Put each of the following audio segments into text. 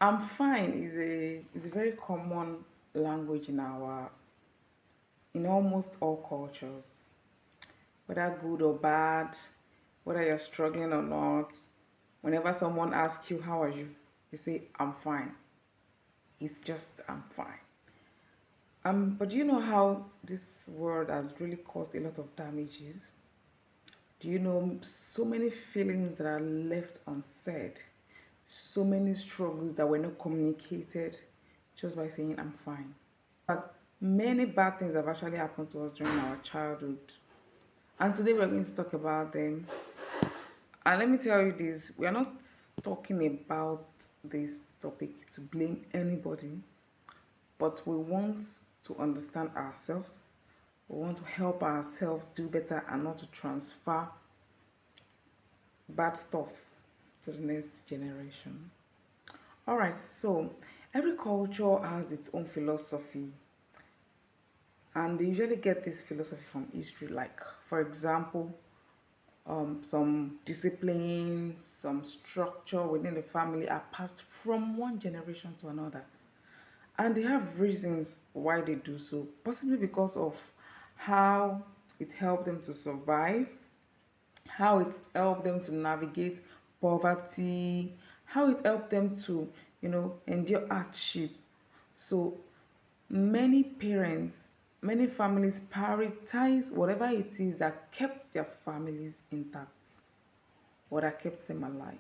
I'm fine is a very common language in almost all cultures, whether good or bad, whether you're struggling or not. Whenever someone asks you how are you, you say I'm fine. It's just I'm fine. But do you know how this word has really caused a lot of damages? Do you know so many feelings that are left unsaid? So many struggles that were not communicated just by saying I'm fine. But many bad things have actually happened to us during our childhood. And today we're going to talk about them. And let me tell you this, we are not talking about this topic to blame anybody, but we want to understand ourselves. We want to help ourselves do better and not to transfer bad stuff to the next generation. All right, so every culture has its own philosophy, and they usually get this philosophy from history. Like, for example, some disciplines, some structure within the family are passed from one generation to another, and they have reasons why they do so, possibly because of how it helped them to survive, how it helped them to navigate poverty, how it helped them to, endure hardship. So many parents, many families prioritize whatever it is that kept their families intact or that kept them alive.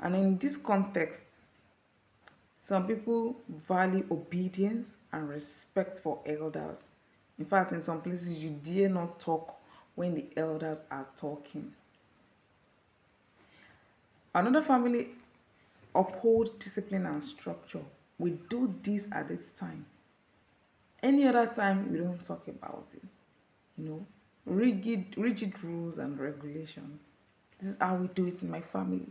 And in this context, some people value obedience and respect for elders. In fact, in some places, you dare not talk when the elders are talking. Another family uphold discipline and structure. We do this at this time. Any other time, we don't talk about it. You know, rigid rules and regulations. This is how we do it in my family.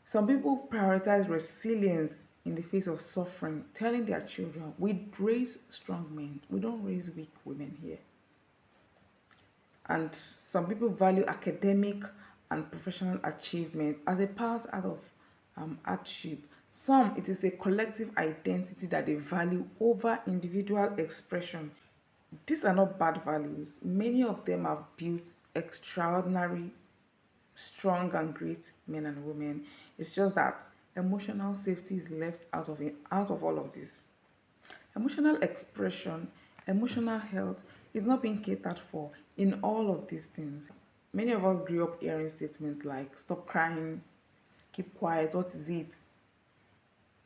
Some people prioritize resilience in the face of suffering, telling their children, we raise strong men, we don't raise weak women here. And some people value academic and professional achievement as a part out of hardship. Some, it is a collective identity that they value over individual expression. These are not bad values. Many of them have built extraordinary, strong, and great men and women. It's just that emotional safety is left out of it, out of all of this. Emotional expression, emotional health is not being catered for in all of these things. Many of us grew up hearing statements like stop crying, keep quiet, what is it?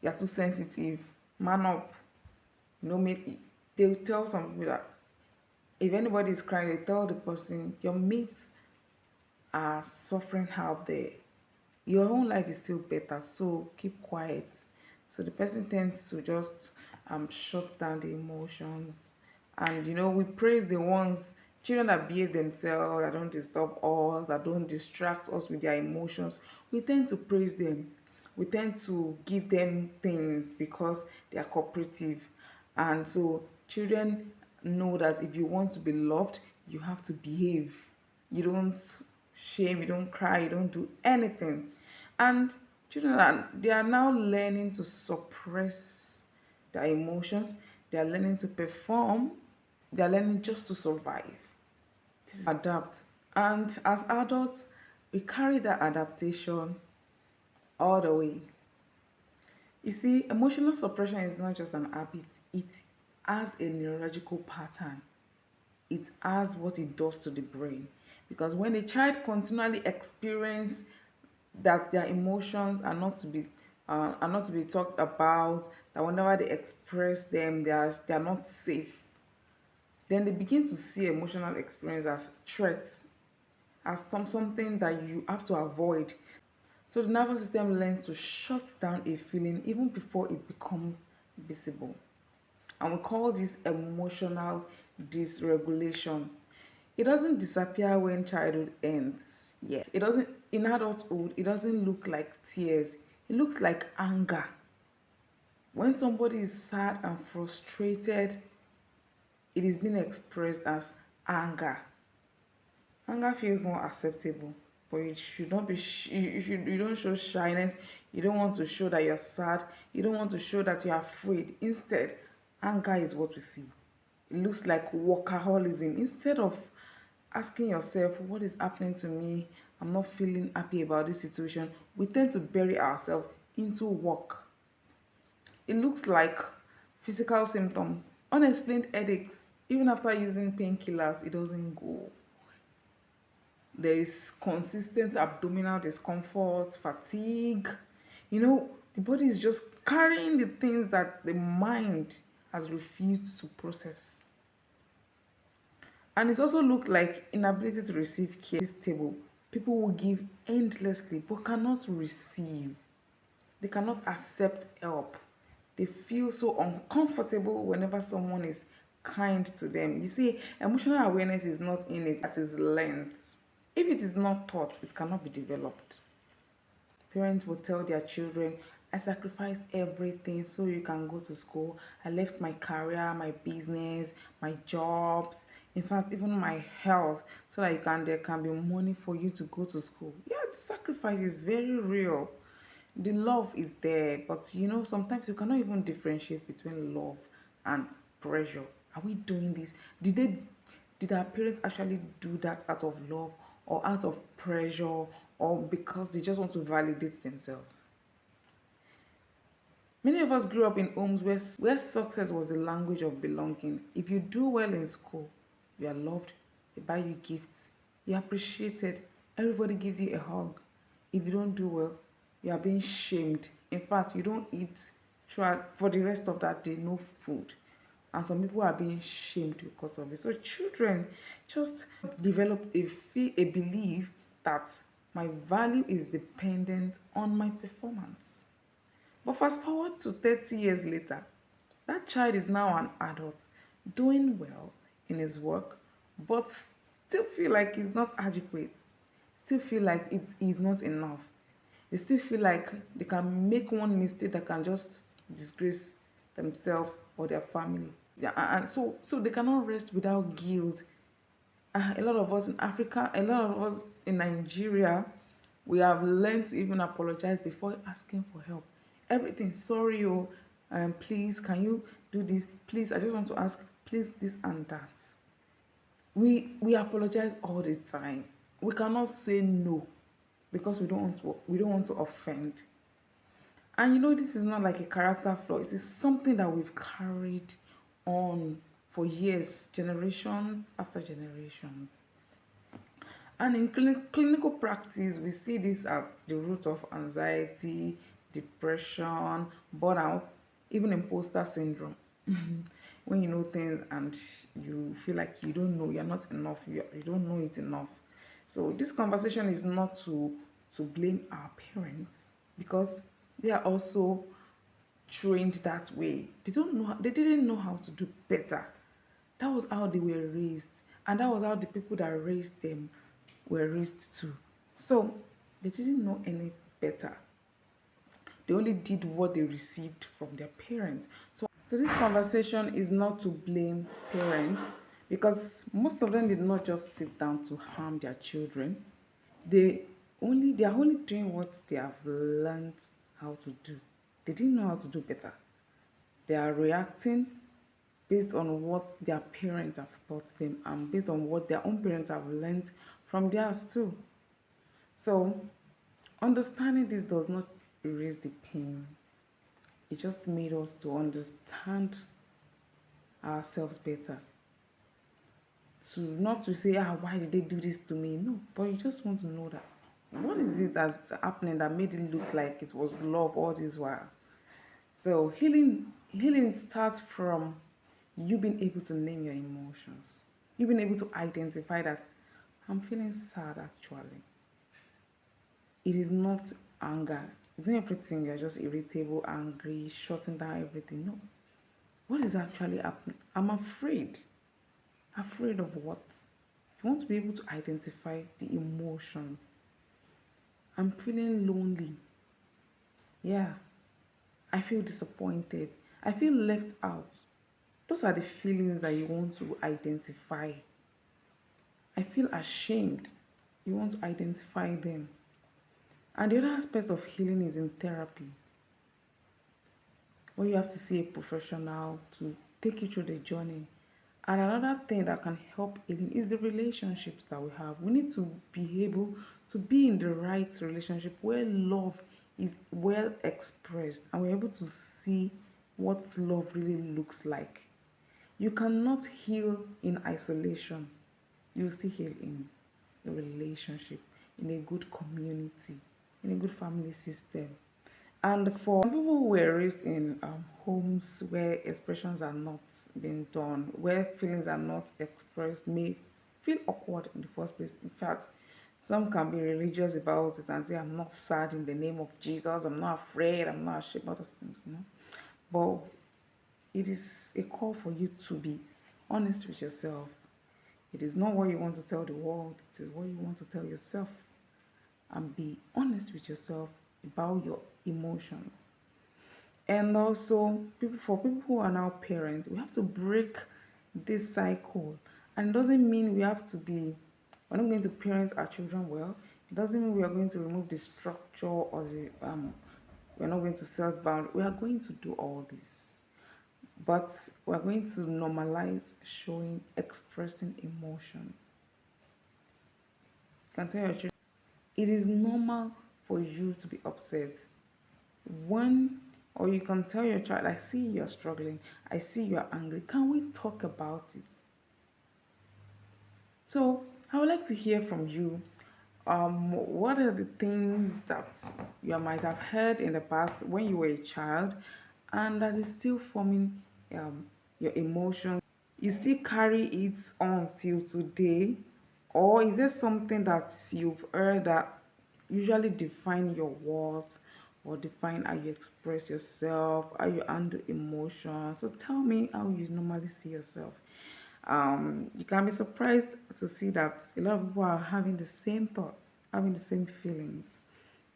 You're too sensitive, man up. Maybe they'll tell some people that if anybody is crying, they tell the person your mates are suffering out there. Your own life is still better, so keep quiet. So the person tends to just shut down the emotions. And we praise the ones, children that behave themselves, that don't disturb us, that don't distract us with their emotions. We tend to praise them. We tend to give them things because they are cooperative. And so children know that if you want to be loved, you have to behave. You don't shame, you don't cry, you don't do anything. And children they are now learning to suppress their emotions. They are learning to perform. They are learning just to survive. This is adapt. And as adults, we carry that adaptation all the way. You see, emotional suppression is not just an habit, it has a neurological pattern. It has what it does to the brain. Because when a child continually experience that their emotions are not to be talked about, that whenever they express them, they are not safe, then they begin to see emotional experience as threats, as something that you have to avoid. So the nervous system learns to shut down a feeling even before it becomes visible. And we call this emotional dysregulation. It doesn't disappear when childhood ends. Yeah. It doesn't in adulthood, it doesn't look like tears. It looks like anger. When somebody is sad and frustrated, it is being expressed as anger. Anger feels more acceptable. but you should not be you don't show shyness. You don't want to show that you're sad. You don't want to show that you're afraid. Instead, anger is what we see. It looks like workaholism. Instead of asking yourself, what is happening to me? I'm not feeling happy about this situation. We tend to bury ourselves into work. It looks like physical symptoms, unexplained headaches. Even after using painkillers, it doesn't go. There is consistent abdominal discomfort, fatigue. The body is just carrying the things that the mind has refused to process. And it's also looked like inability to receive care. This table, people will give endlessly but cannot receive. They cannot accept help. They feel so uncomfortable whenever someone is kind to them. You see, emotional awareness is not innate, it is learned. If it is not taught, it cannot be developed. Parents will tell their children, I sacrificed everything so you can go to school. I left my career, my business, my jobs, in fact, even my health, so that there can be money for you to go to school. Yeah, the sacrifice is very real. The love is there, but sometimes you cannot even differentiate between love and pressure. Are we doing this? Did our parents actually do that out of love or out of pressure or because they just want to validate themselves? Many of us grew up in homes where success was the language of belonging. If you do well in school, you are loved, they buy you gifts, you're appreciated, everybody gives you a hug. If you don't do well, you are being shamed. In fact, you don't eat for the rest of that day, no food. And some people are being shamed because of it. So children just develop a belief that my value is dependent on my performance. But fast forward to 30 years later, that child is now an adult, doing well in his work, but still feel like he's not adequate, still feel like it is not enough. They still feel like they can make one mistake that can just disgrace themselves or their family. Yeah, and so they cannot rest without guilt. A lot of us in Africa, a lot of us in Nigeria, we have learned to even apologize before asking for help. Everything, sorry, please, can you do this? Please, I just want to ask, please, this and that. We apologize all the time. We cannot say no because we don't want to offend. And this is not like a character flaw. It is something that we've carried on for years, generations after generations. And in clinical practice, we see this at the root of anxiety, depression, burnout, even imposter syndrome. When you know things and you feel like you don't know, you're not enough, you don't know it enough. So this conversation is not to blame our parents because they are also trained that way. They didn't know how to do better. That was how they were raised, and that was how the people that raised them were raised too. So they didn't know any better. They only did what they received from their parents. So this conversation is not to blame parents because most of them did not just sit down to harm their children. They are only doing what they have learned how to do. They didn't know how to do better. They are reacting based on what their parents have taught them and based on what their own parents have learned from theirs too. So understanding this does not erase the pain. It just made us to understand ourselves better. To not to say, why did they do this to me? No, but you just want to know that what is it that's happening that made it look like it was love all this while. So healing starts from you being able to name your emotions. You being able to identify that I'm feeling sad actually. It is not anger. It's not everything you're just irritable, angry, shutting down everything. No. What is actually happening? I'm afraid. Afraid of what? You want to be able to identify the emotions. I'm feeling lonely. Yeah. I feel disappointed. I feel left out. Those are the feelings that you want to identify. I feel ashamed. You want to identify them. And the other aspect of healing is in therapy, where you have to see a professional to take you through the journey. And another thing that can help healing is the relationships that we have. We need to be able to be in the right relationship where love is well expressed and we're able to see what love really looks like. You cannot heal in isolation. You still heal in a relationship, in a good community, in a good family system. And for people who were raised in homes where expressions are not being done, where feelings are not expressed, may feel awkward in the first place. In fact, some can be religious about it and say, I'm not sad in the name of Jesus, I'm not afraid, I'm not ashamed, all those things, you know. But it is a call for you to be honest with yourself. It is not what you want to tell the world, it is what you want to tell yourself. And be honest with yourself about your emotions. And also, for people who are now parents, we have to break this cycle. And it doesn't mean we're not going to parent our children well. It doesn't mean we are going to remove the structure or we're not going to set bound. We are going to do all this. But we're going to normalize showing, expressing emotions. You can tell your children it is normal for you to be upset. One, or you can tell your child, I see you're struggling, I see you're angry. Can we talk about it? So I would like to hear from you. What are the things that you might have heard in the past when you were a child and that is still forming your emotions? You still carry it on till today? Or is there something that you've heard that usually define your worth or define how you express yourself, how you handle emotions? So tell me how you normally see yourself. You can be surprised to see that a lot of people are having the same thoughts, having the same feelings.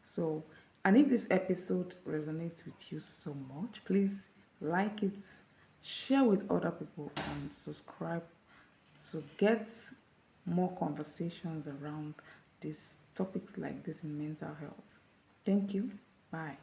So, and if this episode resonates with you so much, please like it, share with other people, and subscribe to get more conversations around these topics like this in mental health. Thank you. Bye.